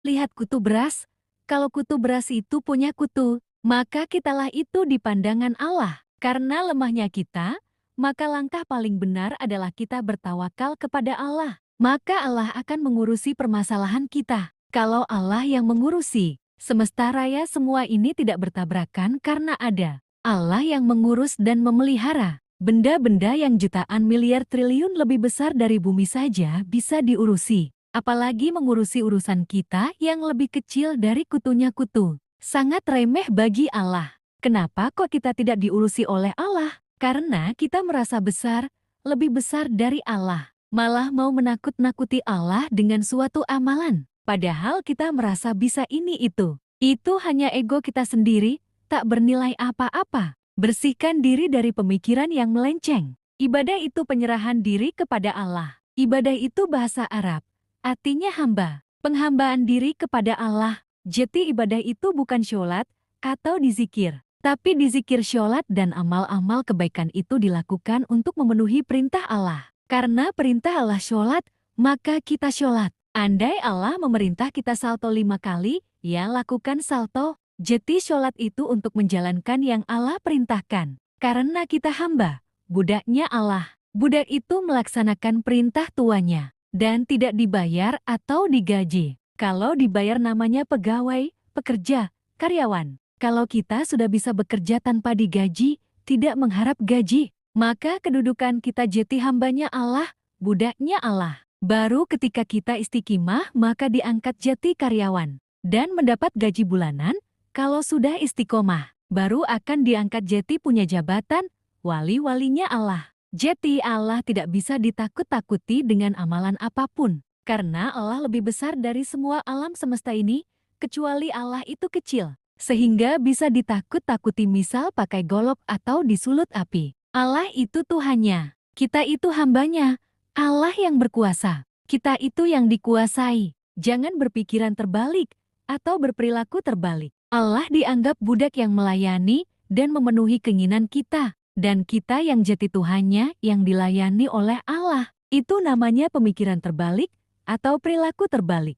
lihat kutu beras. Kalau kutu beras itu punya kutu, maka kitalah itu di pandangan Allah. Karena lemahnya kita, maka langkah paling benar adalah kita bertawakal kepada Allah. Maka Allah akan mengurusi permasalahan kita. Kalau Allah yang mengurusi, semesta raya semua ini tidak bertabrakan karena ada Allah yang mengurus dan memelihara. Benda-benda yang jutaan miliar triliun lebih besar dari bumi saja bisa diurusi. Apalagi mengurusi urusan kita yang lebih kecil dari kutunya kutu. Sangat remeh bagi Allah. Kenapa kok kita tidak diurusi oleh Allah? Karena kita merasa besar, lebih besar dari Allah. Malah mau menakut-nakuti Allah dengan suatu amalan. Padahal kita merasa bisa ini itu. Itu hanya ego kita sendiri, tak bernilai apa-apa. Bersihkan diri dari pemikiran yang melenceng. Ibadah itu penyerahan diri kepada Allah. Ibadah itu bahasa Arab, artinya hamba. Penghambaan diri kepada Allah. Jadi ibadah itu bukan sholat atau dizikir. Tapi dizikir sholat dan amal-amal kebaikan itu dilakukan untuk memenuhi perintah Allah. Karena perintah Allah sholat, maka kita sholat. Andai Allah memerintah kita salto 5 kali, ya lakukan salto. Jadi sholat itu untuk menjalankan yang Allah perintahkan. Karena kita hamba, budaknya Allah. Budak itu melaksanakan perintah tuannya dan tidak dibayar atau digaji. Kalau dibayar namanya pegawai, pekerja, karyawan. Kalau kita sudah bisa bekerja tanpa digaji, tidak mengharap gaji, maka kedudukan kita jadi hambanya Allah, budaknya Allah. Baru ketika kita istiqimah, maka diangkat jadi karyawan dan mendapat gaji bulanan. Kalau sudah istiqomah, baru akan diangkat jadi punya jabatan, wali-walinya Allah. Jadi Allah tidak bisa ditakut-takuti dengan amalan apapun. Karena Allah lebih besar dari semua alam semesta ini, kecuali Allah itu kecil. Sehingga bisa ditakut-takuti misal pakai golok atau disulut api. Allah itu Tuhannya, kita itu hambanya. Allah yang berkuasa, kita itu yang dikuasai. Jangan berpikiran terbalik atau berperilaku terbalik. Allah dianggap budak yang melayani dan memenuhi keinginan kita. Dan kita yang jati Tuhannya yang dilayani oleh Allah. Itu namanya pemikiran terbalik atau perilaku terbalik.